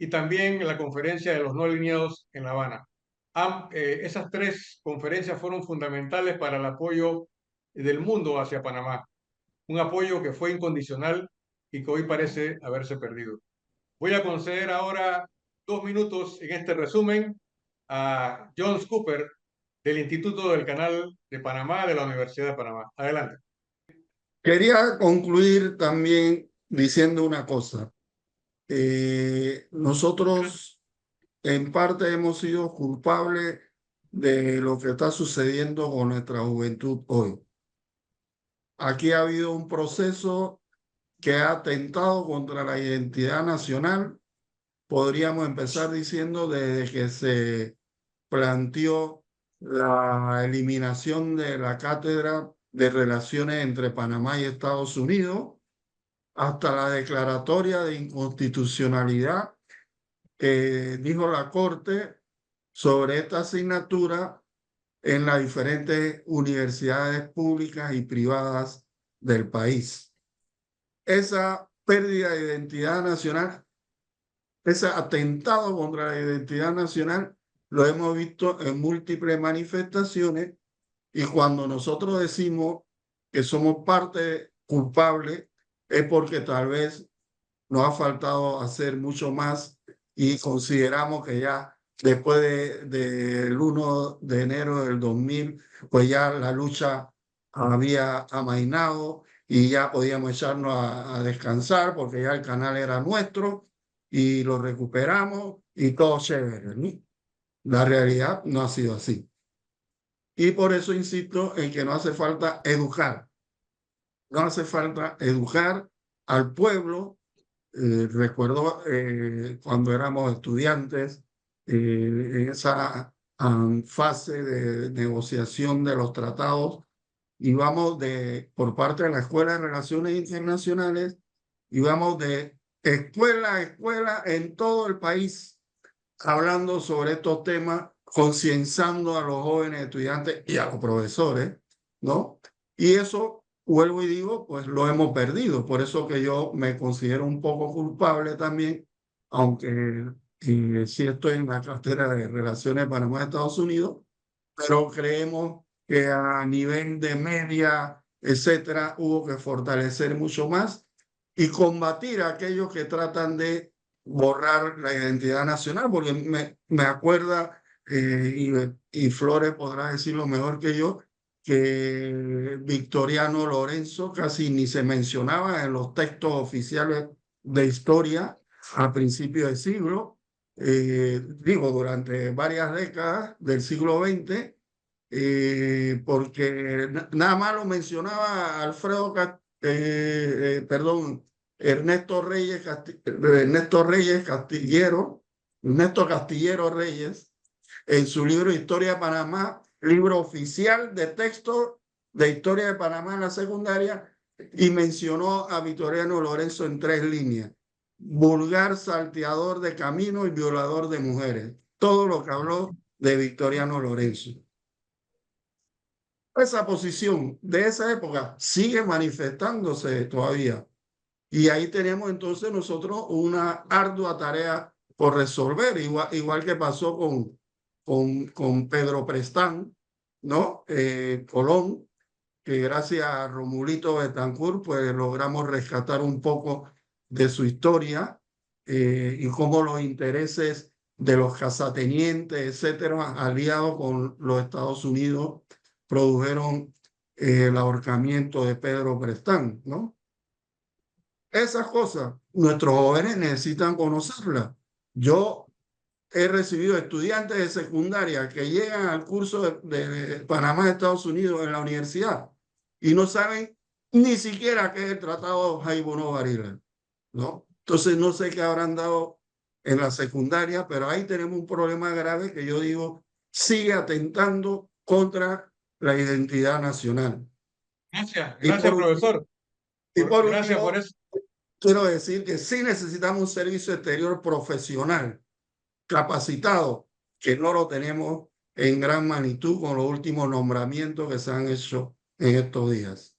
y también la conferencia de los no alineados en La Habana. Esas tres conferencias fueron fundamentales para el apoyo del mundo hacia Panamá, un apoyo que fue incondicional y que hoy parece haberse perdido. Voy a conceder ahora 2 minutos en este resumen a John Cooper del Instituto del Canal de Panamá de la Universidad de Panamá. Adelante. Quería concluir también diciendo una cosa. Nosotros en parte hemos sido culpables de lo que está sucediendo con nuestra juventud hoy. Aquí ha habido un proceso que ha atentado contra la identidad nacional. Podríamos empezar diciendo desde que se planteó la eliminación de la cátedra de relaciones entre Panamá y Estados Unidos, hasta la declaratoria de inconstitucionalidad que dijo la Corte sobre esta asignatura en las diferentes universidades públicas y privadas del país. Esa pérdida de identidad nacional, ese atentado contra la identidad nacional, lo hemos visto en múltiples manifestaciones, y cuando nosotros decimos que somos parte culpable es porque tal vez nos ha faltado hacer mucho más y consideramos que ya después del 1 de enero del 2000, pues ya la lucha había amainado y ya podíamos echarnos a descansar porque ya el canal era nuestro y lo recuperamos y todo chévere, ¿no? La realidad no ha sido así. Y por eso insisto en que no hace falta educar. No hace falta educar al pueblo. Recuerdo cuando éramos estudiantes, en esa fase de negociación de los tratados, íbamos por parte de la Escuela de Relaciones Internacionales, íbamos de escuela a escuela en todo el país, hablando sobre estos temas, concienciando a los jóvenes estudiantes y a los profesores, ¿no? Y eso, vuelvo y digo, pues lo hemos perdido. Por eso que yo me considero un poco culpable también, aunque sí estoy en la cartera de Relaciones Panamá-Estados Unidos, pero creemos que a nivel de media, etcétera, hubo que fortalecer mucho más y combatir a aquellos que tratan de borrar la identidad nacional, porque me acuerda, y Flores podrá decirlo mejor que yo, que Victoriano Lorenzo casi ni se mencionaba en los textos oficiales de historia a principios del siglo, digo, durante varias décadas del siglo XX, porque nada más lo mencionaba Ernesto Castillero Reyes, en su libro Historia de Panamá, libro oficial de texto de Historia de Panamá en la secundaria, y mencionó a Victoriano Lorenzo en 3 líneas: vulgar, salteador de camino y violador de mujeres. Todo lo que habló de Victoriano Lorenzo. Esa posición de esa época sigue manifestándose todavía. Y ahí tenemos entonces nosotros una ardua tarea por resolver, igual que pasó con Pedro Prestán, ¿no? Colón, que gracias a Romulito Betancourt, pues logramos rescatar un poco de su historia y cómo los intereses de los cazatenientes, etcétera, aliados con los Estados Unidos, produjeron el ahorcamiento de Pedro Brestán, ¿no? Esas cosas, nuestros jóvenes necesitan conocerlas. Yo he recibido estudiantes de secundaria que llegan al curso de Panamá, Estados Unidos, en la universidad, y no saben ni siquiera qué es el Tratado Jaibono-Varila, ¿no? Entonces no sé qué habrán dado en la secundaria, pero ahí tenemos un problema grave que yo digo sigue atentando contra la identidad nacional. Gracias, profesor. Gracias por eso. Quiero decir que sí necesitamos un servicio exterior profesional, capacitado, que no lo tenemos en gran magnitud con los últimos nombramientos que se han hecho en estos días.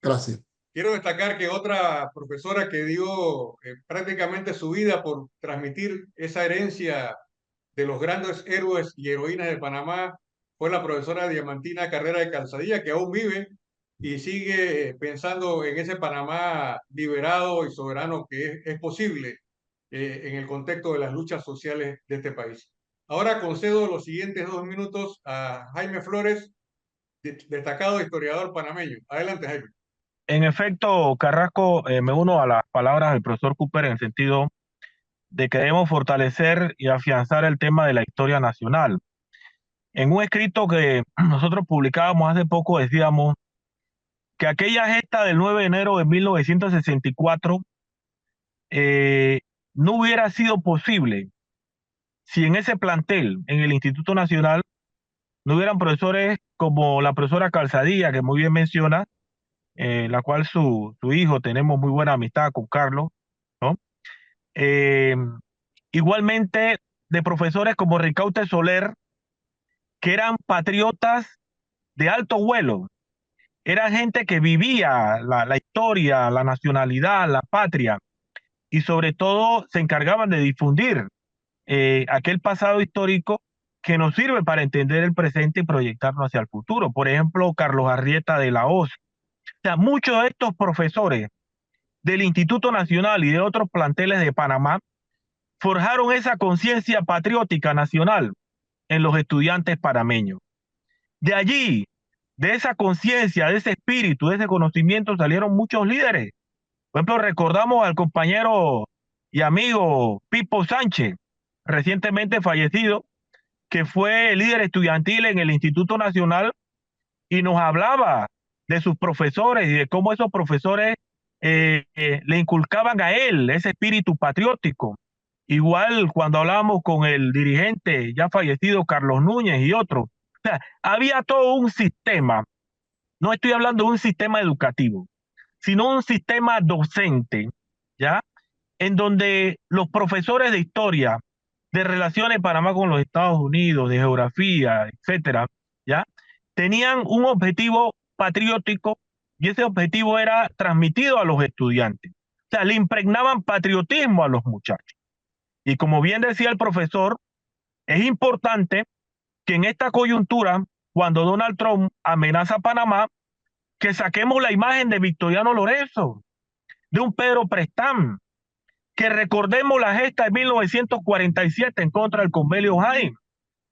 Gracias. Quiero destacar que otra profesora que dio prácticamente su vida por transmitir esa herencia de los grandes héroes y heroínas de Panamá fue la profesora Diamantina Carrera de Calzadilla, que aún vive y sigue pensando en ese Panamá liberado y soberano que es posible en el contexto de las luchas sociales de este país. Ahora concedo los siguientes 2 minutos a Jaime Flores, destacado historiador panameño. Adelante, Jaime. En efecto, Carrasco, me uno a las palabras del profesor Cooper en el sentido de que debemos fortalecer y afianzar el tema de la historia nacional. En un escrito que nosotros publicábamos hace poco decíamos que aquella gesta del 9 de enero de 1964 no hubiera sido posible si en ese plantel, en el Instituto Nacional, no hubieran profesores como la profesora Calzadilla, que muy bien menciona, la cual su hijo tenemos muy buena amistad con Carlos, ¿no? Igualmente de profesores como Ricaute Soler, que eran patriotas de alto vuelo, era gente que vivía la historia, la nacionalidad, la patria, y sobre todo se encargaban de difundir aquel pasado histórico que nos sirve para entender el presente y proyectarnos hacia el futuro. Por ejemplo, Carlos Arrieta de la Hoz. O sea, muchos de estos profesores del Instituto Nacional y de otros planteles de Panamá forjaron esa conciencia patriótica nacional en los estudiantes panameños. De allí, de esa conciencia, de ese espíritu, de ese conocimiento salieron muchos líderes. Por ejemplo, recordamos al compañero y amigo Pipo Sánchez, recientemente fallecido, que fue líder estudiantil en el Instituto Nacional y nos hablaba de sus profesores y de cómo esos profesores le inculcaban a él ese espíritu patriótico. Igual cuando hablábamos con el dirigente ya fallecido Carlos Núñez y otros. O sea, había todo un sistema, no estoy hablando de un sistema educativo, sino un sistema docente, ¿ya? En donde los profesores de historia, de relaciones Panamá con los Estados Unidos, de geografía, etcétera, ¿ya? Tenían un objetivo patriótico y ese objetivo era transmitido a los estudiantes. O sea, le impregnaban patriotismo a los muchachos. Y como bien decía el profesor, es importante que en esta coyuntura, cuando Donald Trump amenaza a Panamá, que saquemos la imagen de Victoriano Lorenzo, de un Pedro Prestán, que recordemos la gesta de 1947 en contra del Convenio Jaime,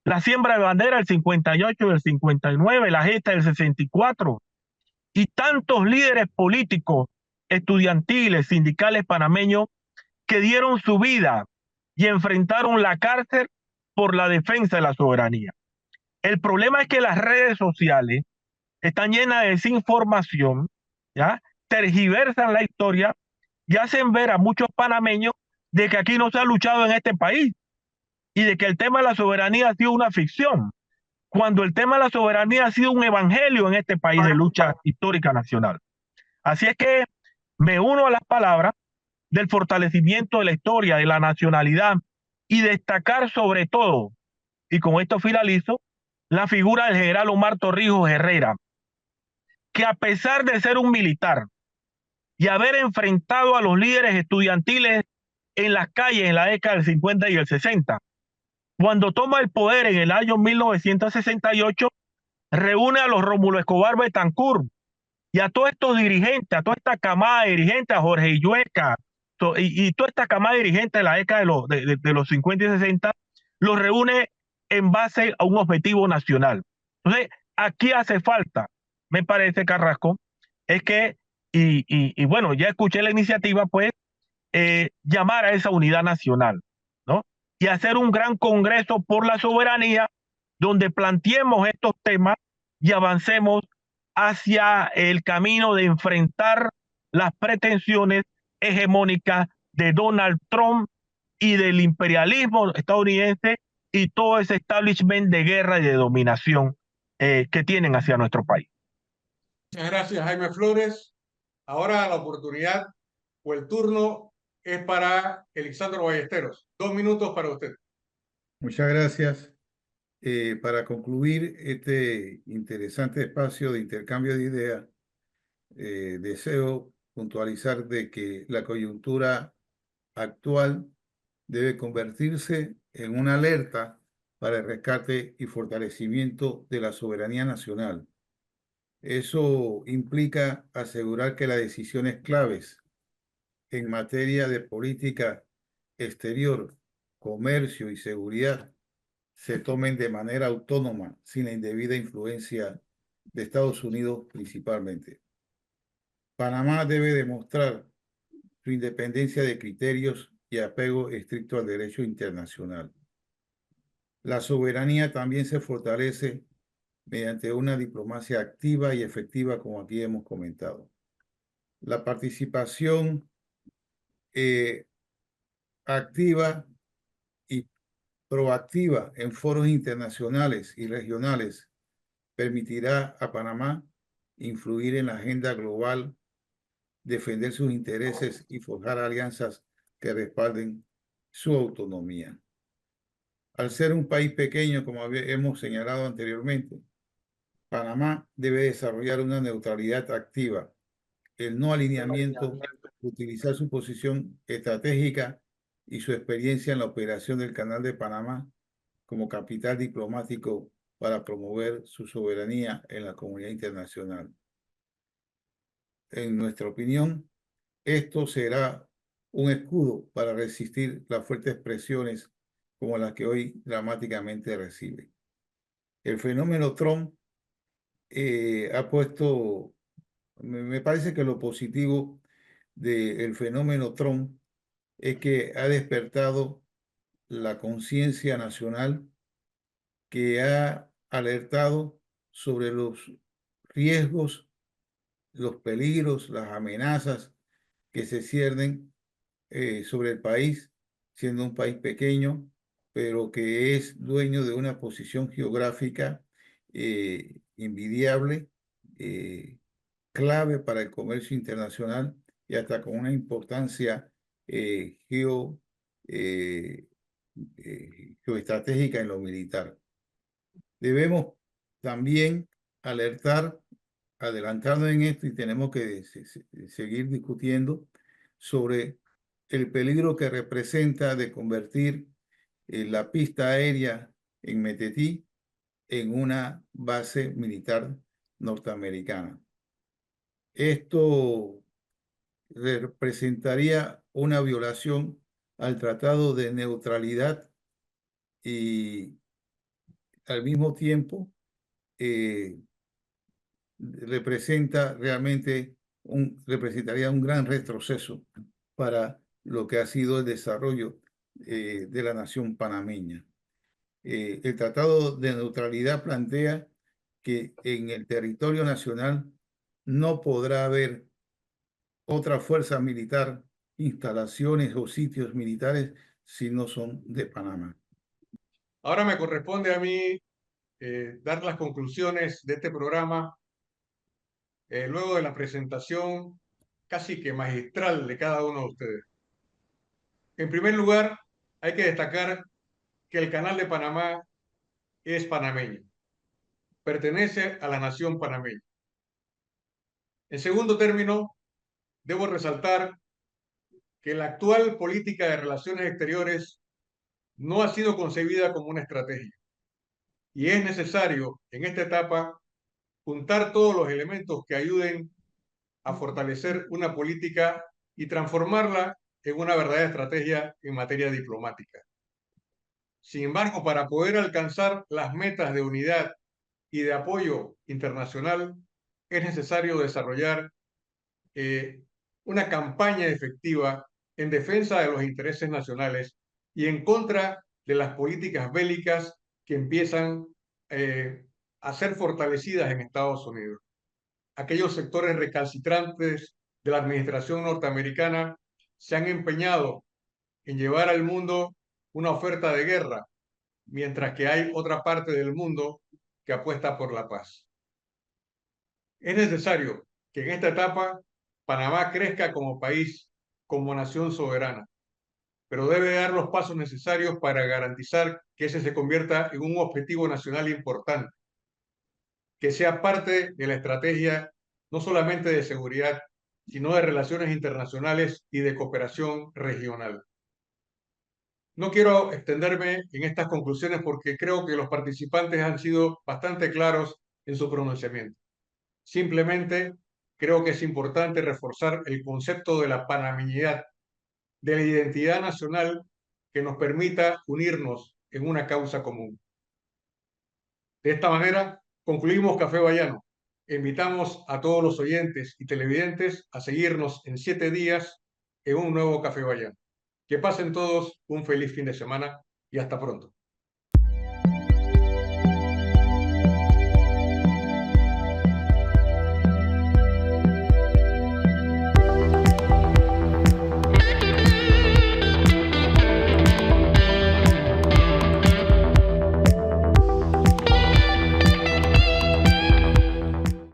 la siembra de bandera del 58 y del 59, la gesta del 64, y tantos líderes políticos, estudiantiles, sindicales panameños que dieron su vida y enfrentaron la cárcel por la defensa de la soberanía. El problema es que las redes sociales están llenas de desinformación, ¿ya? Tergiversan la historia y hacen ver a muchos panameños de que aquí no se ha luchado en este país y de que el tema de la soberanía ha sido una ficción, cuando el tema de la soberanía ha sido un evangelio en este país de lucha histórica nacional. Así es que me uno a las palabras del fortalecimiento de la historia, de la nacionalidad y destacar sobre todo, y con esto finalizo, la figura del general Omar Torrijos Herrera, que a pesar de ser un militar y haber enfrentado a los líderes estudiantiles en las calles en la década del 50 y el 60, cuando toma el poder en el año 1968, reúne a los Rómulo Escobar Betancourt y a todos estos dirigentes, a toda esta camada de dirigentes, a Jorge Illueca y toda esta camada de dirigentes de la década de los 50 y 60, los reúne en base a un objetivo nacional. Entonces, aquí hace falta, me parece, Carrasco, es que, y bueno, ya escuché la iniciativa, pues, llamar a esa unidad nacional, ¿no? Y hacer un gran congreso por la soberanía donde planteemos estos temas y avancemos hacia el camino de enfrentar las pretensiones hegemónicas de Donald Trump y del imperialismo estadounidense y todo ese establishment de guerra y de dominación que tienen hacia nuestro país. Muchas gracias, Jaime Flores. Ahora la oportunidad o el turno es para Elisandro Ballesteros. 2 minutos para usted. Muchas gracias. Para concluir este interesante espacio de intercambio de ideas, deseo puntualizar de que la coyuntura actual debe convertirse en una alerta para el rescate y fortalecimiento de la soberanía nacional. Eso implica asegurar que las decisiones claves en materia de política exterior, comercio y seguridad se tomen de manera autónoma, sin la indebida influencia de Estados Unidos principalmente. Panamá debe demostrar su independencia de criterios y apego estricto al derecho internacional. La soberanía también se fortalece mediante una diplomacia activa y efectiva, como aquí hemos comentado. La participación activa y proactiva en foros internacionales y regionales permitirá a Panamá influir en la agenda global, defender sus intereses y forjar alianzas que respalden su autonomía. Al ser un país pequeño, como hemos señalado anteriormente, Panamá debe desarrollar una neutralidad activa, el no alineamiento, utilizar su posición estratégica y su experiencia en la operación del Canal de Panamá como capital diplomático para promover su soberanía en la comunidad internacional. En nuestra opinión, esto será un escudo para resistir las fuertes presiones como las que hoy dramáticamente recibe. El fenómeno Trump ha puesto, me parece que lo positivo del fenómeno Trump es que ha despertado la conciencia nacional, que ha alertado sobre los riesgos, los peligros, las amenazas que se ciernen sobre el país, siendo un país pequeño, pero que es dueño de una posición geográfica envidiable, clave para el comercio internacional y hasta con una importancia geoestratégica en lo militar. Debemos también alertar, adelantarnos en esto, y tenemos que seguir discutiendo sobre el peligro que representa de convertir la pista aérea en Metetí en una base militar norteamericana. Esto representaría una violación al Tratado de Neutralidad y al mismo tiempo representaría un gran retroceso para lo que ha sido el desarrollo de la nación panameña. El Tratado de Neutralidad plantea que en el territorio nacional no podrá haber otra fuerza militar, instalaciones o sitios militares si no son de Panamá. Ahora me corresponde a mí dar las conclusiones de este programa luego de la presentación casi que magistral de cada uno de ustedes. En primer lugar, hay que destacar que el Canal de Panamá es panameño, pertenece a la nación panameña. En segundo término, debo resaltar que la actual política de relaciones exteriores no ha sido concebida como una estrategia y es necesario en esta etapa juntar todos los elementos que ayuden a fortalecer una política y transformarla en una verdadera estrategia en materia diplomática. Sin embargo, para poder alcanzar las metas de unidad y de apoyo internacional, es necesario desarrollar una campaña efectiva en defensa de los intereses nacionales y en contra de las políticas bélicas que empiezan a ser fortalecidas en Estados Unidos. Aquellos sectores recalcitrantes de la administración norteamericana se han empeñado en llevar al mundo una oferta de guerra, mientras que hay otra parte del mundo que apuesta por la paz. Es necesario que en esta etapa Panamá crezca como país, como nación soberana, pero debe dar los pasos necesarios para garantizar que ese se convierta en un objetivo nacional importante, que sea parte de la estrategia no solamente de seguridad, sino de relaciones internacionales y de cooperación regional. No quiero extenderme en estas conclusiones porque creo que los participantes han sido bastante claros en su pronunciamiento. Simplemente creo que es importante reforzar el concepto de la panameñidad, de la identidad nacional que nos permita unirnos en una causa común. De esta manera, concluimos Café Bayano. Invitamos a todos los oyentes y televidentes a seguirnos en 7 días en un nuevo Café Bayano. Que pasen todos un feliz fin de semana y hasta pronto.